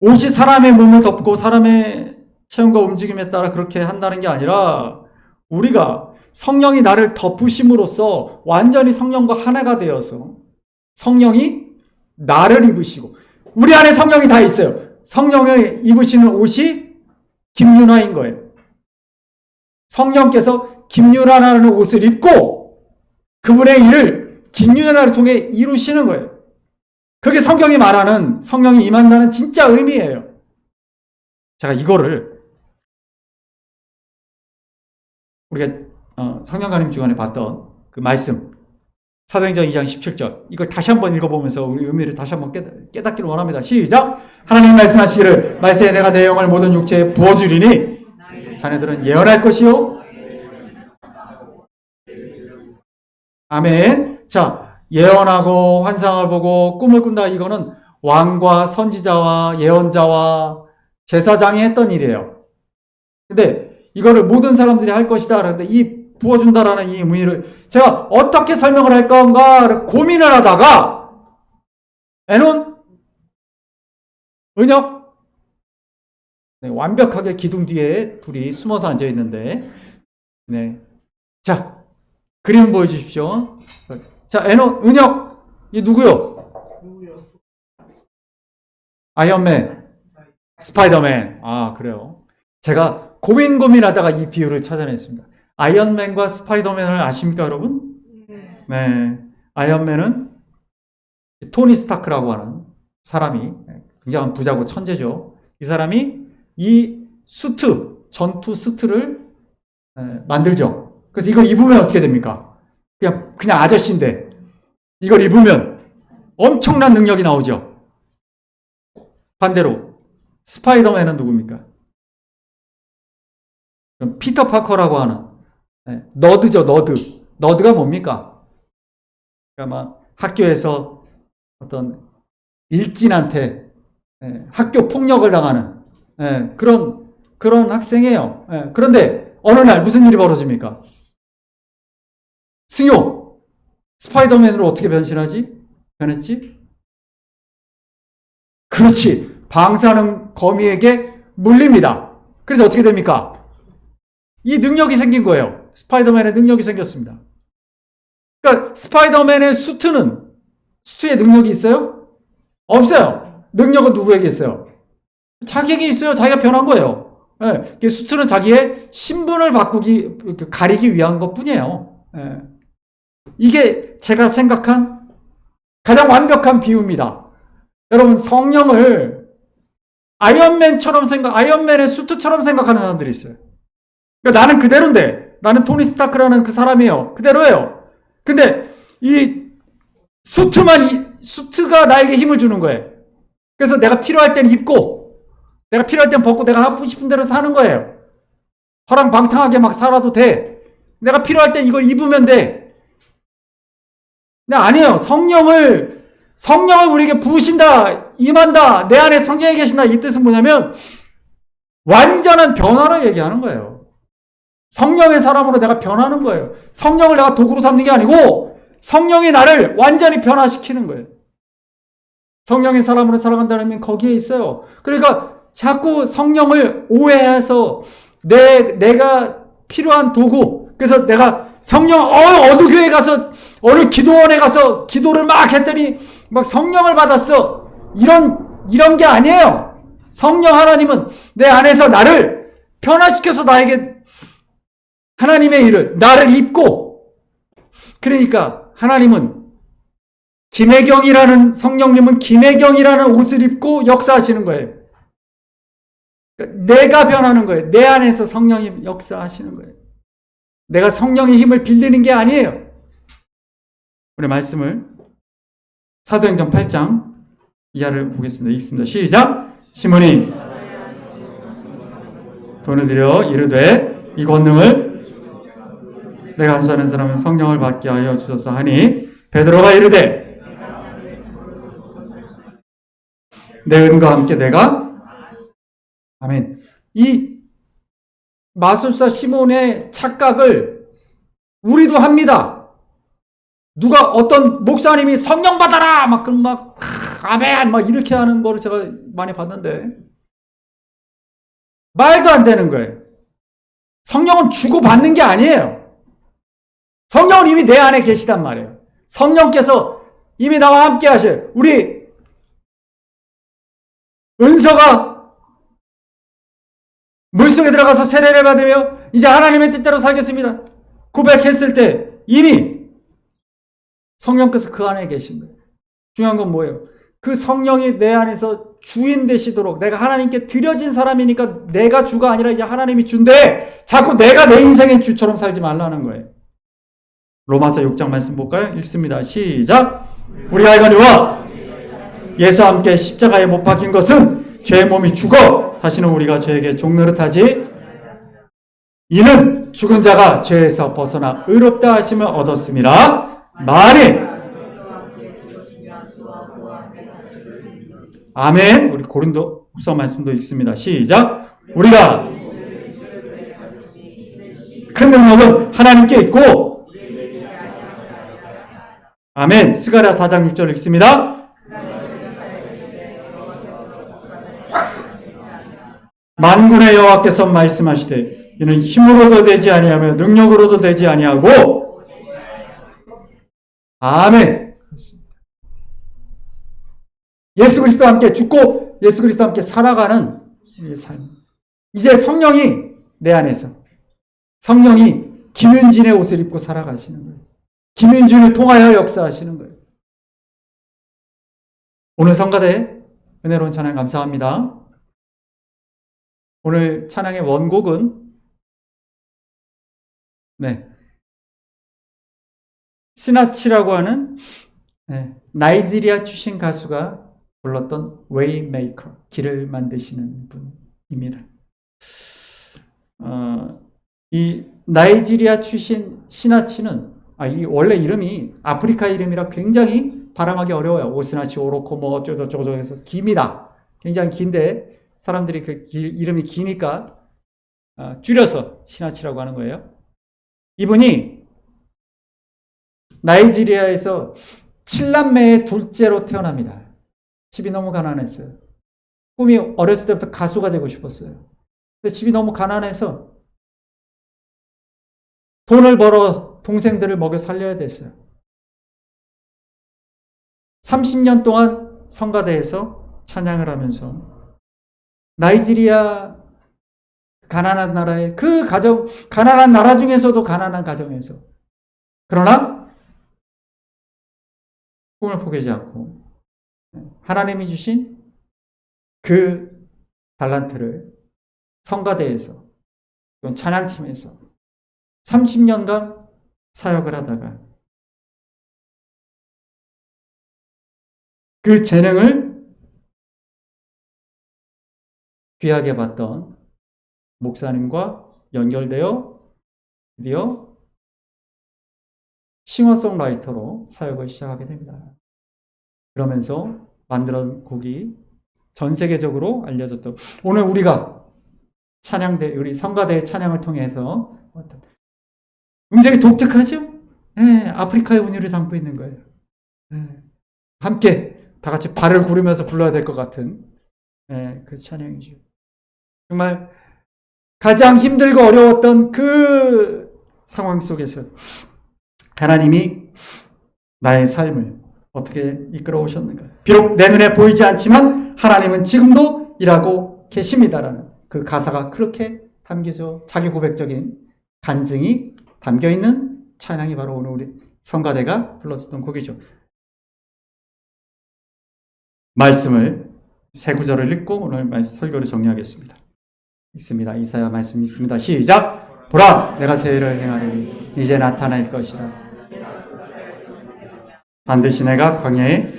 옷이 사람의 몸을 덮고 사람의 체험과 움직임에 따라 그렇게 한다는 게 아니라 우리가 성령이 나를 덮으심으로써 완전히 성령과 하나가 되어서 성령이 나를 입으시고 우리 안에 성령이 다 있어요. 성령을 입으시는 옷이 김유나인 거예요. 성령께서 김유나라는 옷을 입고 그분의 일을 김유나를 통해 이루시는 거예요. 그게 성경이 말하는 성령이 임한다는 진짜 의미예요. 제가 이거를 우리가 성령가님 주간에 봤던 그 말씀 사도행전 2장 17절 이걸 다시 한번 읽어보면서 우리 의미를 다시 한번 깨닫기를 원합니다. 시작! 하나님 말씀하시기를 말세에 내가 내 영을 모든 육체에 부어주리니 자네들은 예언할 것이요. 아멘. 자, 예언하고 환상을 보고 꿈을 꾼다 이거는 왕과 선지자와 예언자와 제사장이 했던 일이에요. 근데 이거를 모든 사람들이 할 것이다. 그런데 이 부어준다라는 이 의미를 제가 어떻게 설명을 할 건가 고민을 하다가 에논 은혁 네, 완벽하게 기둥 뒤에 둘이 숨어서 앉아 있는데 네. 자, 그림 보여주십시오. 자, 에논 은혁 이 누구요? 아이언맨, 스파이더맨. 아, 그래요. 제가 고민하다가 이 비유를 찾아냈습니다. 아이언맨과 스파이더맨을 아십니까, 여러분? 네. 아이언맨은 토니 스타크라고 하는 사람이 굉장한 부자고 천재죠. 이 사람이 이 수트, 전투 수트를 만들죠. 그래서 이걸 입으면 어떻게 됩니까? 그냥 아저씨인데 이걸 입으면 엄청난 능력이 나오죠. 반대로 스파이더맨은 누굽니까? 피터 파커라고 하는 너드죠, 너드. 너드가 뭡니까? 그러니까 막 학교에서 어떤 일진한테 학교 폭력을 당하는 그런 학생이에요. 그런데 어느 날 무슨 일이 벌어집니까? 승효 스파이더맨으로 어떻게 변했지? 그렇지. 방사능 거미에게 물립니다. 그래서 어떻게 됩니까? 이 능력이 생긴 거예요. 스파이더맨의 능력이 생겼습니다. 그러니까 스파이더맨의 수트에 능력이 있어요? 없어요. 능력은 누구에게 있어요? 자기에게 있어요. 자기가 변한 거예요. 예, 수트는 자기의 신분을 가리기 위한 것 뿐이에요. 예. 이게 제가 생각한 가장 완벽한 비유입니다. 여러분, 성령을 아이언맨의 수트처럼 생각하는 사람들이 있어요. 그러니까 나는 그대로인데, 나는 토니 스타크라는 그 사람이에요. 그대로예요. 근데 이 수트가 나에게 힘을 주는 거예요. 그래서 내가 필요할 땐 입고, 내가 필요할 땐 벗고, 내가 하고 싶은 대로 사는 거예요. 허랑방탕하게 막 살아도 돼. 내가 필요할 땐 이걸 입으면 돼. 근데 아니에요. 성령을 우리에게 부으신다, 임한다, 내 안에 성령이 계신다. 이 뜻은 뭐냐면, 완전한 변화를 얘기하는 거예요. 성령의 사람으로 내가 변하는 거예요. 성령을 내가 도구로 삼는 게 아니고, 성령이 나를 완전히 변화시키는 거예요. 성령의 사람으로 살아간다는 의미는 거기에 있어요. 그러니까 자꾸 성령을 오해해서 내가 필요한 도구, 그래서 내가 어느 교회 가서, 어느 기도원에 가서 기도를 막 했더니 막 성령을 받았어. 이런 게 아니에요. 성령 하나님은 내 안에서 나를 변화시켜서 나에게 하나님의 일을, 나를 입고, 그러니까 하나님은 성령님은 김혜경이라는 옷을 입고 역사하시는 거예요. 내가 변하는 거예요. 내 안에서 성령이 역사하시는 거예요. 내가 성령의 힘을 빌리는 게 아니에요. 우리 말씀을 사도행전 8장 이하를 보겠습니다. 읽습니다. 시작! 시몬이 돈을 들여 이르되 이 권능을 내가 안수하는 사람은 성령을 받게 하여 주소서 하니 베드로가 이르되 내 은과 함께 내가 아멘. 이 마술사 시몬의 착각을 우리도 합니다. 어떤 목사님이 성령 받아라! 그럼 아멘! 이렇게 하는 거를 제가 많이 봤는데, 말도 안 되는 거예요. 성령은 주고받는 게 아니에요. 성령은 이미 내 안에 계시단 말이에요. 성령께서 이미 나와 함께 하셔요. 우리 은서가 물속에 들어가서 세례를 받으며 이제 하나님의 뜻대로 살겠습니다 고백했을 때 이미 성령께서 그 안에 계신 거예요. 중요한 건 뭐예요? 그 성령이 내 안에서 주인 되시도록, 내가 하나님께 드려진 사람이니까 내가 주가 아니라 이제 하나님이 주인데 자꾸 내가 내 인생의 주처럼 살지 말라는 거예요. 로마서 6장 말씀 볼까요? 읽습니다. 시작! 우리가 알거니와 예수와 함께 십자가에 못 박힌 것은 죄의 몸이 죽어 다시는 우리가 죄에게 종노릇하지, 이는 죽은 자가 죄에서 벗어나 의롭다 하심을 얻었습니다. 만일 아멘. 우리 고린도후서 말씀도 읽습니다. 시작. 우리가 큰 능력은 하나님께 있고, 아멘. 스가랴 4장 6절 읽습니다. 만군의 여호와께서 말씀하시되 이는 힘으로도 되지 아니하며 능력으로도 되지 아니하고, 아멘. 예수 그리스도와 함께 죽고 예수 그리스도와 함께 살아가는 삶. 이제 성령이 내 안에서, 성령이 김윤진의 옷을 입고 살아가시는 거예요. 김윤진을 통하여 역사하시는 거예요. 오늘 성가대 은혜로운 찬양 감사합니다. 오늘 찬양의 원곡은 시나치라고 하는 나이지리아 출신 가수가 불렀던 Waymaker, 길을 만드시는 분입니다. 이 나이지리아 출신 시나치는 원래 이름이 아프리카 이름이라 굉장히 발음하기 어려워요. 오스나치, 오로코, 어쩌고저쩌고 해서 깁니다. 굉장히 긴데 사람들이 이름이 기니까 줄여서 시나치라고 하는 거예요. 이분이 나이지리아에서 7남매의 둘째로 태어납니다. 집이 너무 가난했어요. 꿈이 어렸을 때부터 가수가 되고 싶었어요. 근데 집이 너무 가난해서 돈을 벌어 동생들을 먹여 살려야 됐어요. 30년 동안 성가대에서 찬양을 하면서 나이지리아 가난한 나라의 그 가정, 가난한 나라 중에서도 가난한 가정에서 그러나 꿈을 포기하지 않고 하나님이 주신 그 달란트를 성가대에서 또는 찬양팀에서 30년간 사역을 하다가 그 재능을 귀하게 봤던 목사님과 연결되어 드디어 싱어송라이터로 사역을 시작하게 됩니다. 그러면서 만들어낸 곡이 전 세계적으로 알려졌던, 오늘 우리가 찬양대, 우리 성가대의 찬양을 통해서 어떤 굉장히 독특하죠? 네, 아프리카의 운율을 담고 있는 거예요. 네, 함께 다 같이 발을 구르면서 불러야 될 것 같은 그 찬양이죠. 정말 가장 힘들고 어려웠던 그 상황 속에서 하나님이 나의 삶을 어떻게 이끌어 오셨는가. 비록 내 눈에 보이지 않지만 하나님은 지금도 일하고 계십니다라는 그 가사가 그렇게 담겨져 자기 고백적인 간증이 담겨있는 찬양이 바로 오늘 우리 성가대가 불러줬던 곡이죠. 말씀을 세 구절을 읽고 오늘 설교를 정리하겠습니다. 읽습니다. 이사야 말씀 있습니다. 시작! 보라! 내가 새 일을 행하리니 이제 나타날 것이라. 반드시 내가 광야에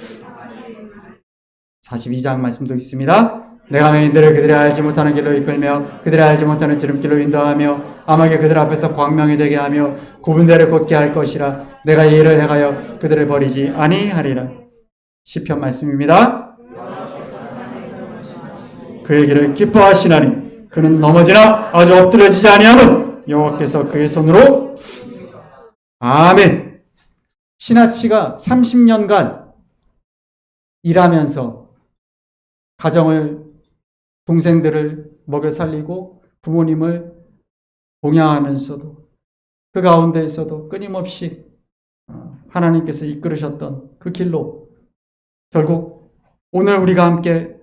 42장 말씀도 있습니다. 내가 맹인들을 그들이 알지 못하는 길로 이끌며 그들이 알지 못하는 지름길로 인도하며 암하게 그들 앞에서 광명이 되게 하며 구분대를 곧게 할 것이라. 내가 이 일을 행하여 그들을 버리지 아니하리라. 시편 말씀입니다. 그의 길을 기뻐하시나니 그는 넘어지나 아주 엎드려지지 아니하면 여호와께서 그의 손으로. 아멘. 신하치가 30년간 일하면서 가정을, 동생들을 먹여 살리고 부모님을 봉양하면서도 그 가운데에서도 끊임없이 하나님께서 이끌으셨던 그 길로 결국 오늘 우리가 함께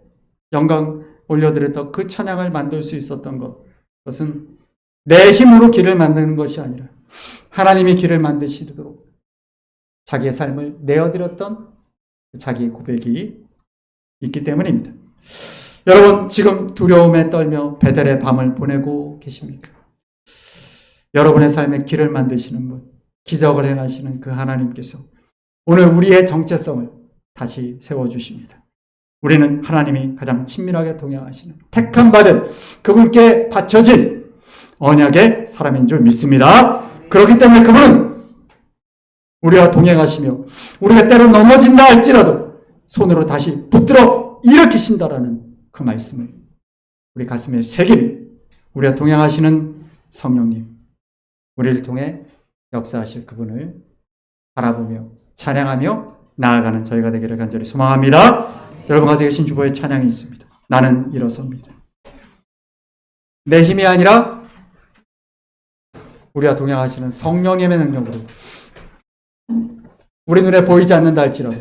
영광 올려드렸던 그 찬양을 만들 수 있었던 것, 그것은 내 힘으로 길을 만드는 것이 아니라 하나님이 길을 만드시도록 자기의 삶을 내어드렸던 자기의 고백이 있기 때문입니다. 여러분, 지금 두려움에 떨며 베델의 밤을 보내고 계십니까? 여러분의 삶에 길을 만드시는 분, 기적을 행하시는 그 하나님께서 오늘 우리의 정체성을 다시 세워주십니다. 우리는 하나님이 가장 친밀하게 동행하시는 택함 받은 그분께 바쳐진 언약의 사람인 줄 믿습니다. 그렇기 때문에 그분은 우리와 동행하시며 우리가 때로 넘어진다 할지라도 손으로 다시 붙들어 일으키신다라는 그 말씀을 우리 가슴에 새기며 우리와 동행하시는 성령님, 우리를 통해 역사하실 그분을 바라보며 찬양하며 나아가는 저희가 되기를 간절히 소망합니다. 여러분 가지고 계신 주보에 찬양이 있습니다. 나는 일어섭니다. 내 힘이 아니라 우리와 동행하시는 성령님의 능력으로 우리 눈에 보이지 않는다 할지라도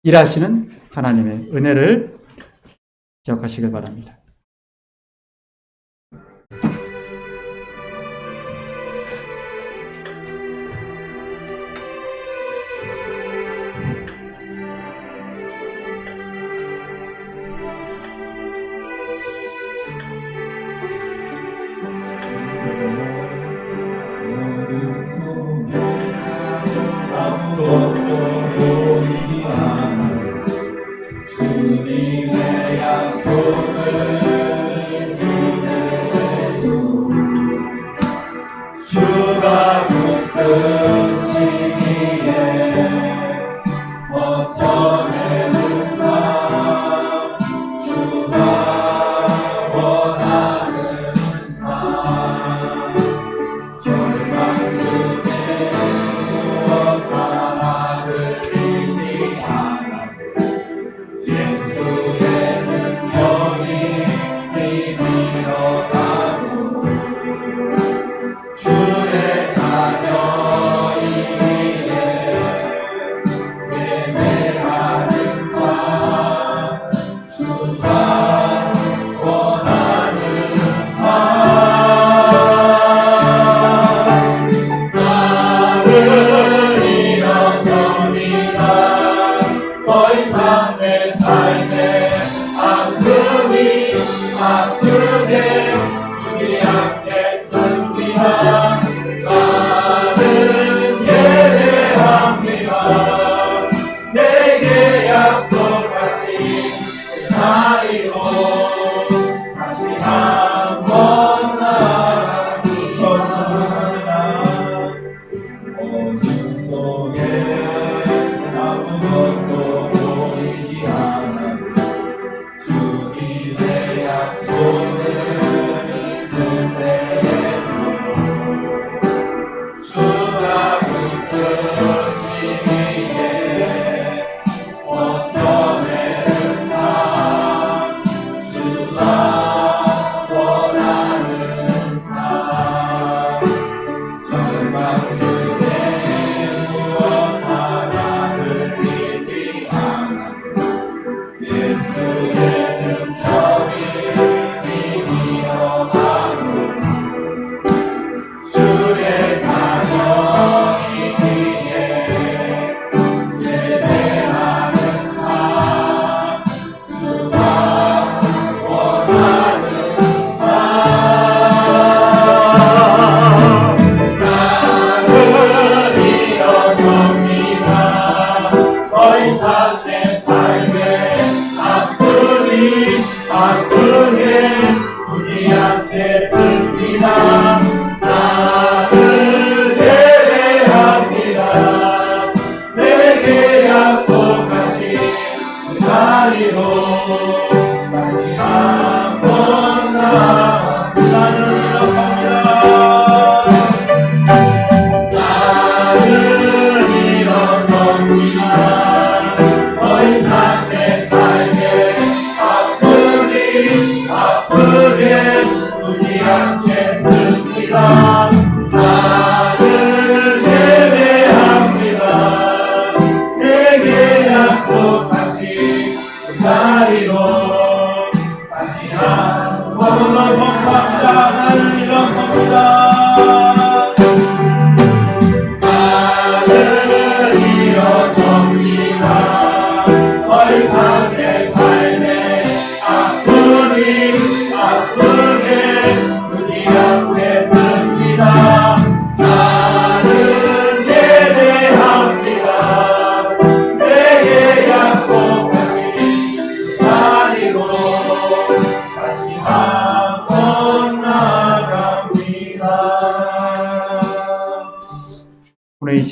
일하시는 하나님의 은혜를 기억하시길 바랍니다.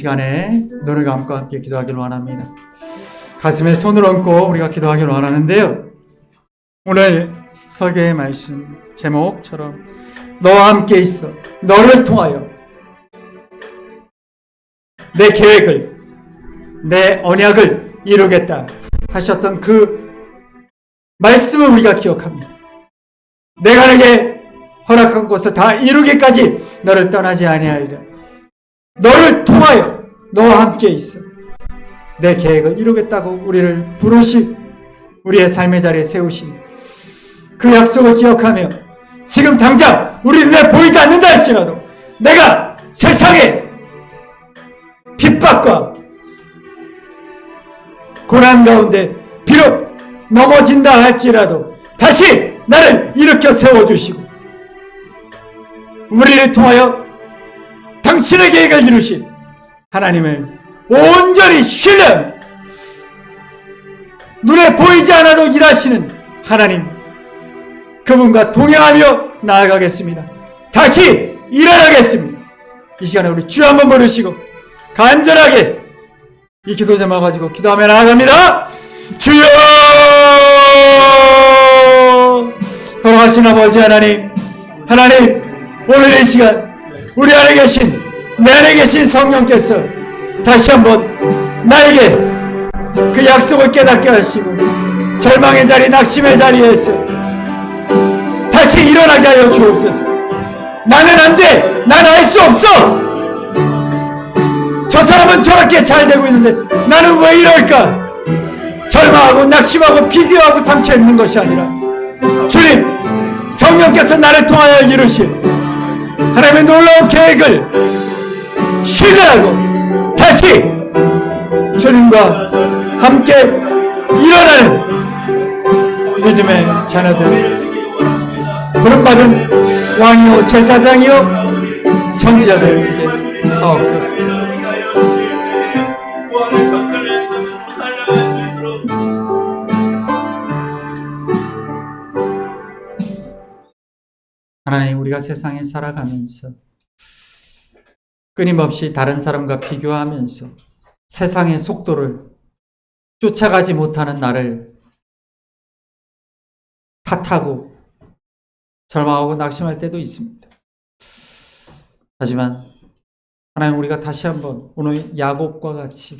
시간에 눈을 감고 함께 기도하기를 원합니다. 가슴에 손을 얹고 우리가 기도하기를 원하는데요. 오늘 설교의 말씀 제목처럼 너와 함께 있어 너를 통하여 내 계획을 내 언약을 이루겠다 하셨던 그 말씀을 우리가 기억합니다. 내가 내게 허락한 것을 다 이루기까지 너를 떠나지 아니하리라. 너를 통하여 너와 함께 있어 내 계획을 이루겠다고 우리를 부르신 우리의 삶의 자리에 세우신 그 약속을 기억하며 지금 당장 우리 눈에 보이지 않는다 할지라도 내가 세상에 핍박과 고난 가운데 비록 넘어진다 할지라도 다시 나를 일으켜 세워주시고 우리를 통하여 당신의 계획을 이루신 하나님을 온전히 신뢰하며 눈에 보이지 않아도 일하시는 하나님 그분과 동행하며 나아가겠습니다. 다시 일어나겠습니다. 이 시간에 우리 주여 한번 부르시고 간절하게 이 기도 제목 가지고 기도하며 나아갑니다. 주여! 돌아가신 아버지 하나님 오늘 이 시간 우리 안에 계신 내 안에 계신 성령께서 다시 한번 나에게 그 약속을 깨닫게 하시고 절망의 자리 낙심의 자리에서 다시 일어나게 하여 주옵소서. 나는 안 돼! 난 알 수 없어! 저 사람은 저렇게 잘 되고 있는데 나는 왜 이럴까? 절망하고 낙심하고 비교하고 상처 입는 것이 아니라 주님 성령께서 나를 통하여 이루신 하나님의 놀라운 계획을 신뢰하고 다시 주님과 함께 일어나는 믿음의 자녀들 부름받은 왕이요 제사장이요 선지자들 되게 하옵소서. 하나님 우리가 세상에 살아가면서 끊임없이 다른 사람과 비교하면서 세상의 속도를 쫓아가지 못하는 나를 탓하고 절망하고 낙심할 때도 있습니다. 하지만 하나님 우리가 다시 한번 오늘 야곱과 같이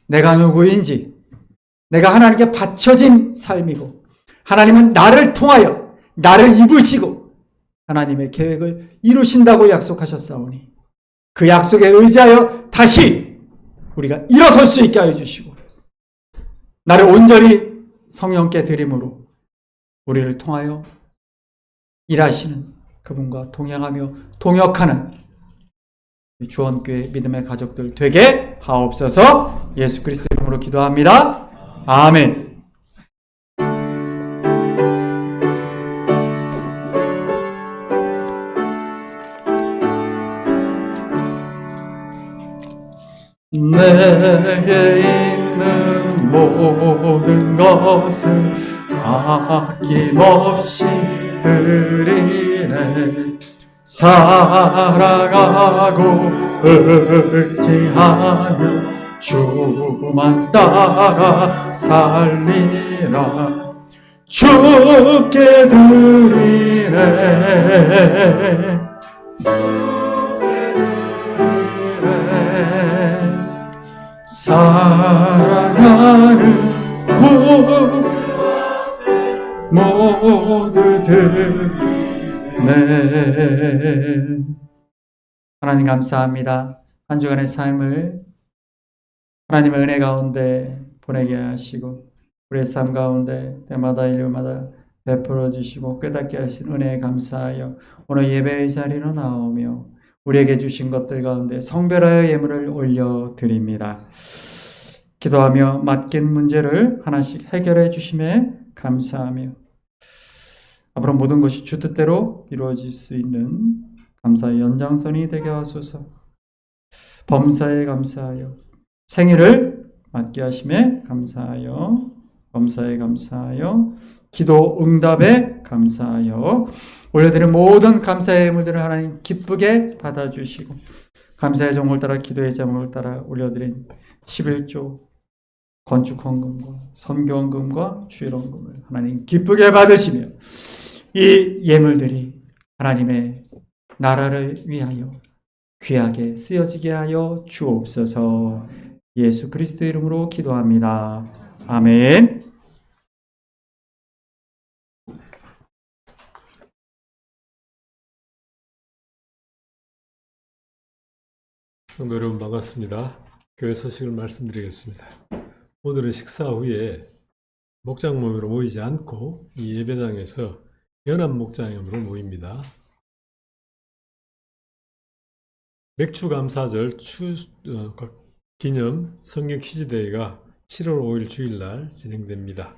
내가 누구인지 내가 하나님께 바쳐진 삶이고 하나님은 나를 통하여 나를 입으시고 하나님의 계획을 이루신다고 약속하셨사오니 그 약속에 의지하여 다시 우리가 일어설 수 있게 하여 주시고 나를 온전히 성령께 드림으로 우리를 통하여 일하시는 그분과 동행하며 동역하는 주원교회 믿음의 가족들 되게 하옵소서. 예수 그리스도 이름으로 기도합니다. 아멘. 내게 있는 모든 것을 아낌없이 드리네. 사랑하고 의지하며 주만 따라 살리라. 주께 드리네. 사랑하는 모두들 하나님 감사합니다. 한 주간의 삶을 하나님의 은혜 가운데 보내게 하시고 우리의 삶 가운데 때마다 일요일마다 베풀어 주시고 깨닫게 하신 은혜에 감사하여 오늘 예배의 자리로 나오며 우리에게 주신 것들 가운데 성별하여 예물을 올려드립니다. 기도하며 맡긴 문제를 하나씩 해결해 주심에 감사하며 앞으로 모든 것이 주 뜻대로 이루어질 수 있는 감사의 연장선이 되게 하소서. 범사에 감사하여 생일을 맞게 하심에 감사하여 범사에 감사하여 기도 응답에 감사하여 올려드린 모든 감사의 예물들을 하나님 기쁘게 받아주시고 감사의 종을 따라 기도의 제목을 따라 올려드린 11조 건축 헌금과 선교 헌금과 주일 헌금을 하나님 기쁘게 받으시며 이 예물들이 하나님의 나라를 위하여 귀하게 쓰여지게 하여 주옵소서. 예수 그리스도의 이름으로 기도합니다. 아멘. 성도 여러분 반갑습니다. 교회 소식을 말씀드리겠습니다. 오늘은 식사 후에 목장 모임으로 모이지 않고 이 예배당에서 연합 목장으로 모입니다. 맥주 감사절 기념 성경 퀴즈 대회가 7월 5일 주일날 진행됩니다.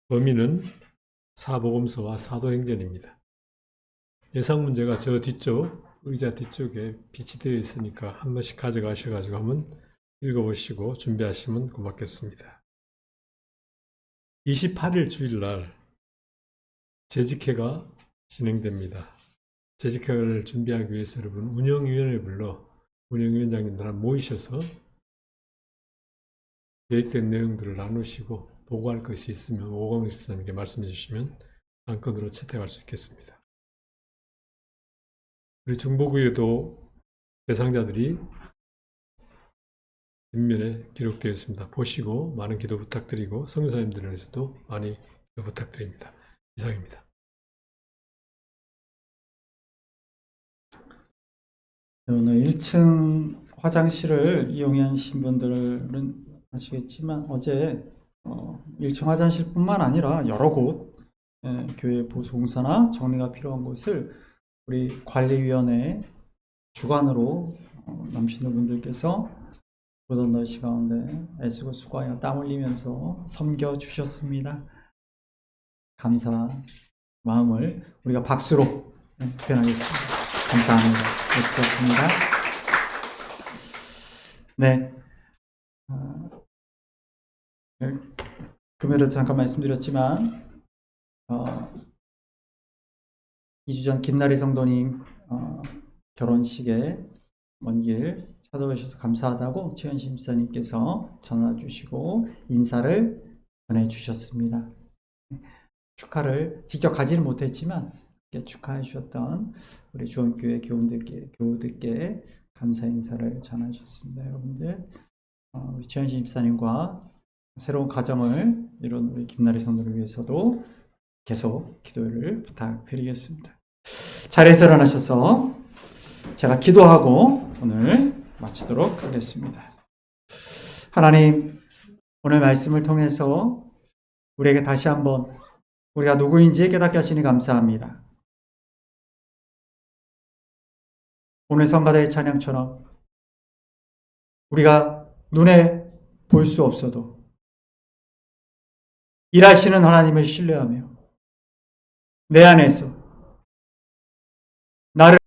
범위는 사복음서와 사도행전입니다. 예상 문제가 저 뒤쪽 의자 뒤쪽에 빛이 되어 있으니까 한 번씩 가져가셔가지고 한번 읽어보시고 준비하시면 고맙겠습니다. 28일 주일날 재직회가 진행됩니다. 재직회를 준비하기 위해서 여러분 운영위원회 불러 운영위원장님들 모이셔서 계획된 내용들을 나누시고 보고할 것이 있으면 오광 집사님께 말씀해 주시면 안건으로 채택할 수 있겠습니다. 우리 중보구에도 대상자들이 뒷면에 기록되어 있습니다. 보시고 많은 기도 부탁드리고 성교사님들을 위해서도 많이 기도 부탁드립니다. 이상입니다. 오늘 1층 화장실을 이용하신 분들은 아시겠지만 어제 1층 화장실뿐만 아니라 여러 곳 교회 보수공사나 정리가 필요한 곳을 우리 관리위원회 주관으로 남신도 분들께서 보던 날씨 가운데 애쓰고 수고하여 땀 흘리면서 섬겨주셨습니다. 감사 마음을 우리가 박수로 표현하겠습니다. 감사합니다. 애쓰셨습니다. 네. 금요일에도 잠깐 말씀드렸지만 2주 전 김나리 성도님 결혼식에 먼 길 찾아오셔서 감사하다고 최현심 집사님께서 전화 주시고 인사를 전해주셨습니다. 축하를 직접 가지는 못했지만 축하해 주셨던 우리 주원교회 교우들께 감사 인사를 전하셨습니다. 여러분들 우리 최현심 집사님과 새로운 가정을 이룬 우리 김나리 성도를 위해서도 계속 기도를 부탁드리겠습니다. 자리에서 일어나셔서 제가 기도하고 오늘 마치도록 하겠습니다. 하나님, 오늘 말씀을 통해서 우리에게 다시 한번 우리가 누구인지 깨닫게 하시니 감사합니다. 오늘 성가대의 찬양처럼 우리가 눈에 볼 수 없어도 일하시는 하나님을 신뢰하며 내 안에서 나를